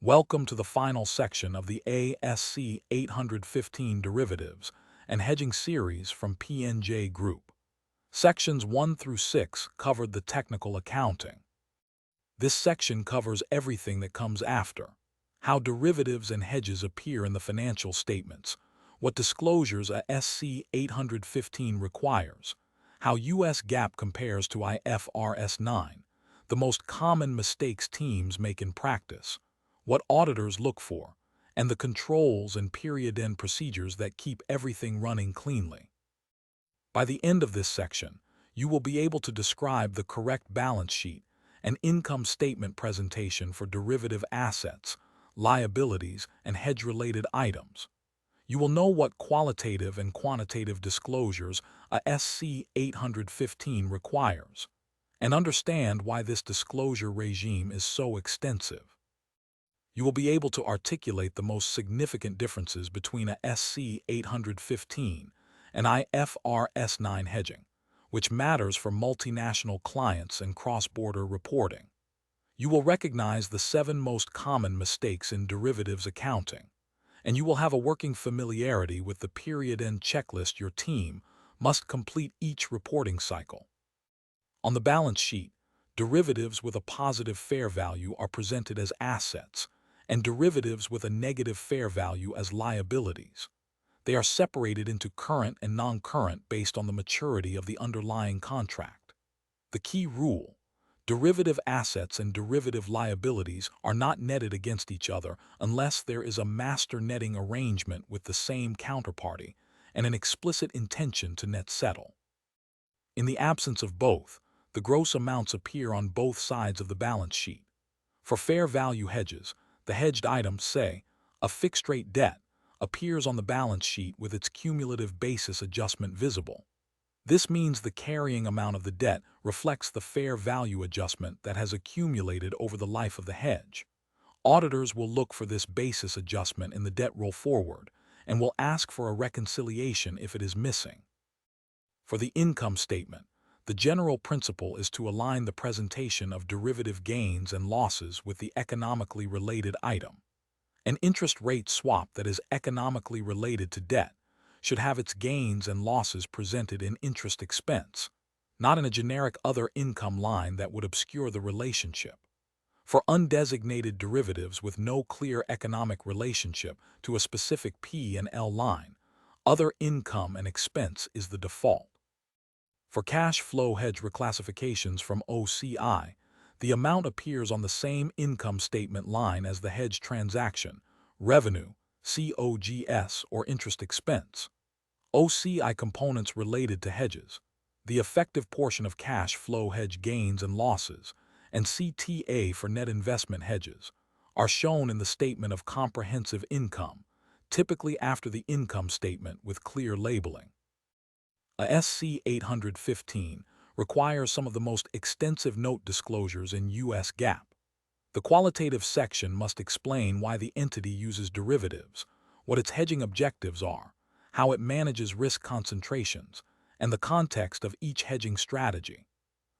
Welcome to the final section of the ASC 815 Derivatives and Hedging series from PNJ Group. Sections 1 through 6 covered the technical accounting. This section covers everything that comes after: how derivatives and hedges appear in the financial statements, what disclosures ASC 815 requires, how US GAAP compares to IFRS 9, the most common mistakes teams make in practice, what auditors look for, and the controls and period-end procedures that keep everything running cleanly. By the end of this section, you will be able to describe the correct balance sheet and income statement presentation for derivative assets, liabilities, and hedge-related items. You will know what qualitative and quantitative disclosures ASC 815 requires, and understand why this disclosure regime is so extensive. You will be able to articulate the most significant differences between ASC 815 and IFRS 9 hedging, which matters for multinational clients and cross-border reporting. You will recognize the 7 most common mistakes in derivatives accounting, and you will have a working familiarity with the period-end checklist your team must complete each reporting cycle. On the balance sheet, derivatives with a positive fair value are presented as assets, and derivatives with a negative fair value as liabilities. They are separated into current and non-current based on the maturity of the underlying contract. The key rule: derivative assets and derivative liabilities are not netted against each other unless there is a master netting arrangement with the same counterparty and an explicit intention to net settle. In the absence of both, the gross amounts appear on both sides of the balance sheet. For fair value hedges, the hedged item, say, a fixed-rate debt, appears on the balance sheet with its cumulative basis adjustment visible. This means the carrying amount of the debt reflects the fair value adjustment that has accumulated over the life of the hedge. Auditors will look for this basis adjustment in the debt roll forward and will ask for a reconciliation if it is missing. For the income statement, the general principle is to align the presentation of derivative gains and losses with the economically related item. An interest rate swap that is economically related to debt should have its gains and losses presented in interest expense, not in a generic other income line that would obscure the relationship. For undesignated derivatives with no clear economic relationship to a specific P&L line, other income and expense is the default. For cash flow hedge reclassifications from OCI, the amount appears on the same income statement line as the hedge transaction, revenue, COGS, or interest expense. OCI components related to hedges, the effective portion of cash flow hedge gains and losses, and CTA for net investment hedges, are shown in the statement of comprehensive income, typically after the income statement with clear labeling. ASC 815 requires some of the most extensive note disclosures in US GAAP. The qualitative section must explain why the entity uses derivatives, what its hedging objectives are, how it manages risk concentrations, and the context of each hedging strategy.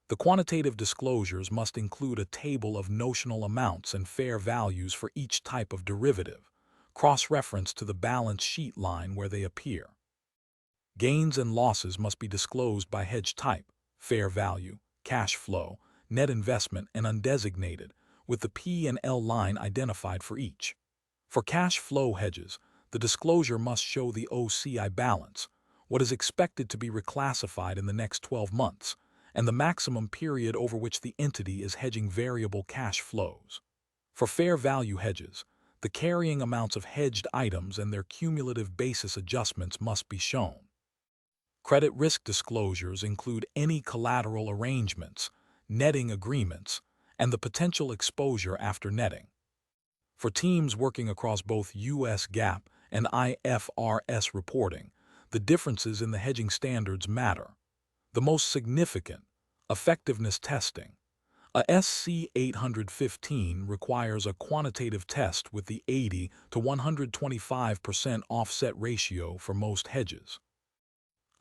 The quantitative disclosures must include a table of notional amounts and fair values for each type of derivative, cross-reference to the balance sheet line where they appear. Gains and losses must be disclosed by hedge type, fair value, cash flow, net investment, and undesignated, with the P&L line identified for each. For cash flow hedges, the disclosure must show the OCI balance, what is expected to be reclassified in the next 12 months, and the maximum period over which the entity is hedging variable cash flows. For fair value hedges, the carrying amounts of hedged items and their cumulative basis adjustments must be shown. Credit risk disclosures include any collateral arrangements, netting agreements, and the potential exposure after netting. For teams working across both US GAAP and IFRS reporting, the differences in the hedging standards matter. The most significant: effectiveness testing. ASC 815 requires a quantitative test with the 80 to 125% offset ratio for most hedges.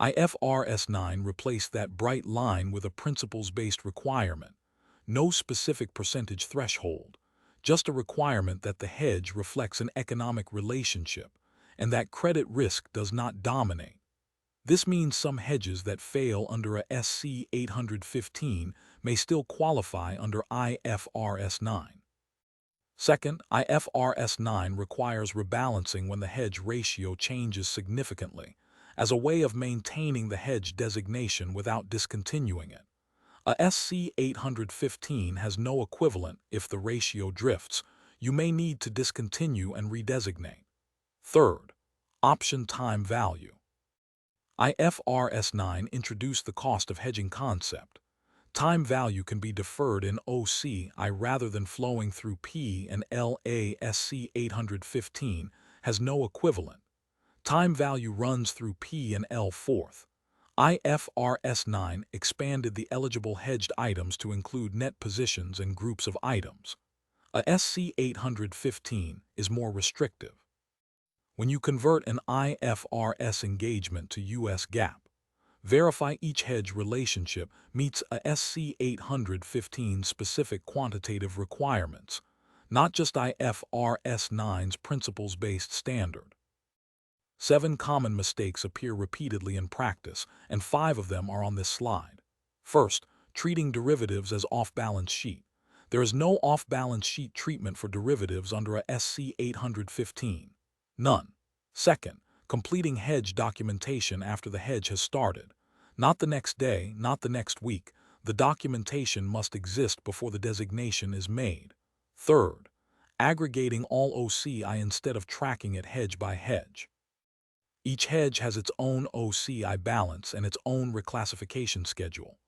IFRS 9 replaced that bright line with a principles-based requirement: no specific percentage threshold, just a requirement that the hedge reflects an economic relationship and that credit risk does not dominate. This means some hedges that fail under a SC 815 may still qualify under IFRS 9. Second, IFRS 9 requires rebalancing when the hedge ratio changes significantly, as a way of maintaining the hedge designation without discontinuing it. A SC 815 has no equivalent if the ratio drifts. You may need to discontinue and redesignate. Third, option time value. IFRS 9 introduced the cost of hedging concept. Time value can be deferred in OCI rather than flowing through P and L. ASC 815 has no equivalent. Time value runs through P and L. Fourth, IFRS 9 expanded the eligible hedged items to include net positions and groups of items. A SC 815 is more restrictive. When you convert an IFRS engagement to US GAAP, verify each hedge relationship meets a SC 815 specific quantitative requirements, not just IFRS 9's principles-based standard. 7 common mistakes appear repeatedly in practice, and 5 of them are on this slide. First, treating derivatives as off-balance sheet. There is no off-balance sheet treatment for derivatives under a SC 815. None. Second, completing hedge documentation after the hedge has started. Not the next day, not the next week. The documentation must exist before the designation is made. Third, aggregating all OCI instead of tracking it hedge by hedge. Each hedge has its own OCI balance and its own reclassification schedule.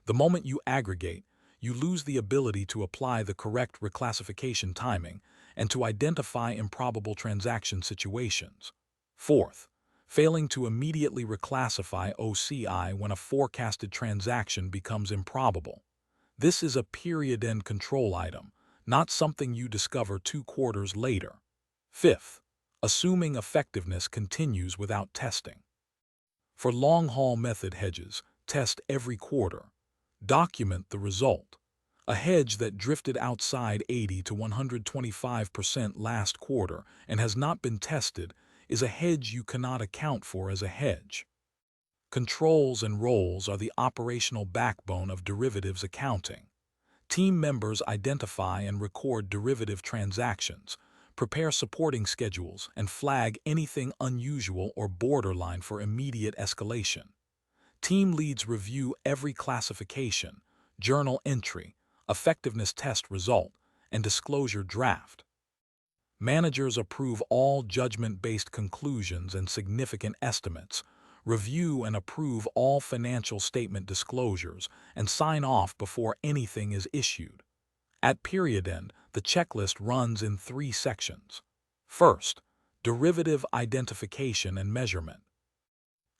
The moment you aggregate, you lose the ability to apply the correct reclassification timing and to identify improbable transaction situations. Fourth, failing to immediately reclassify OCI when a forecasted transaction becomes improbable. This is a period-end control item, not something you discover 2 quarters later. Fifth, assuming effectiveness continues without testing. For long-haul method hedges, test every quarter. Document the result. A hedge that drifted outside 80 to 125% last quarter and has not been tested is a hedge you cannot account for as a hedge. Controls and roles are the operational backbone of derivatives accounting. Team members identify and record derivative transactions, prepare supporting schedules, and flag anything unusual or borderline for immediate escalation. Team leads review every classification, journal entry, effectiveness test result, and disclosure draft. Managers approve all judgment-based conclusions and significant estimates, review and approve all financial statement disclosures, and sign off before anything is issued. At period end, the checklist runs in 3 sections. First, derivative identification and measurement.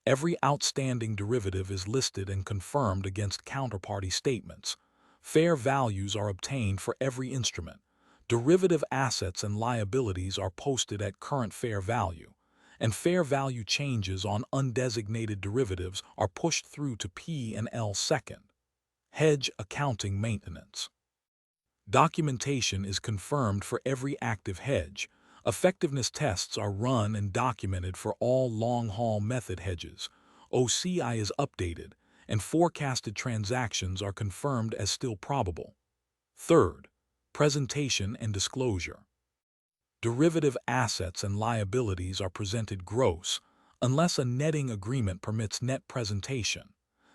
Every outstanding derivative is listed and confirmed against counterparty statements. Fair values are obtained for every instrument. Derivative assets and liabilities are posted at current fair value, and fair value changes on undesignated derivatives are pushed through to P and L. Second, hedge accounting maintenance. Documentation is confirmed for every active hedge. Effectiveness tests are run and documented for all long-haul method hedges. OCI is updated, and forecasted transactions are confirmed as still probable. Third, presentation and disclosure. Derivative assets and liabilities are presented gross, unless a netting agreement permits net presentation.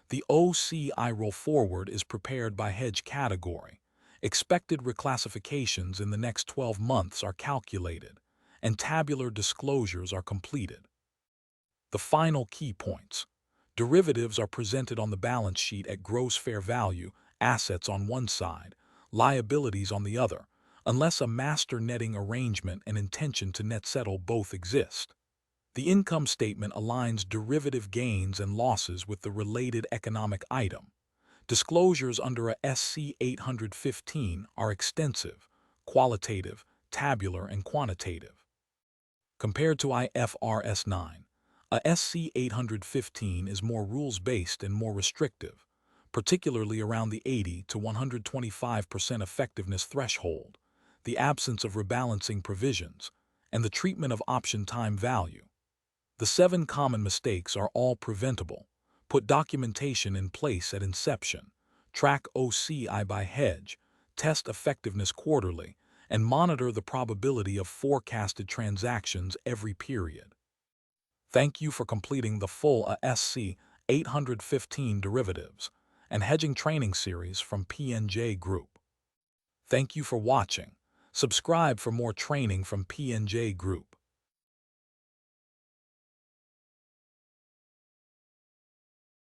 The OCI roll forward is prepared by hedge category. Expected reclassifications in the next 12 months are calculated, and tabular disclosures are completed. The final key points. Derivatives are presented on the balance sheet at gross fair value, assets on one side, liabilities on the other, unless a master netting arrangement and intention to net settle both exist. The income statement aligns derivative gains and losses with the related economic item. Disclosures under a SC 815 are extensive, qualitative, tabular, and quantitative. Compared to IFRS 9, a SC 815 is more rules-based and more restrictive, particularly around the 80 to 125% effectiveness threshold. the absence of rebalancing provisions, and the treatment of option time value. The 7 common mistakes are all preventable. Put documentation in place at inception, track OCI by hedge, test effectiveness quarterly, and monitor the probability of forecasted transactions every period. Thank you for completing the full ASC 815 Derivatives and Hedging training series from PNJ Group. Thank you for watching. Subscribe for more training from PNJ Group.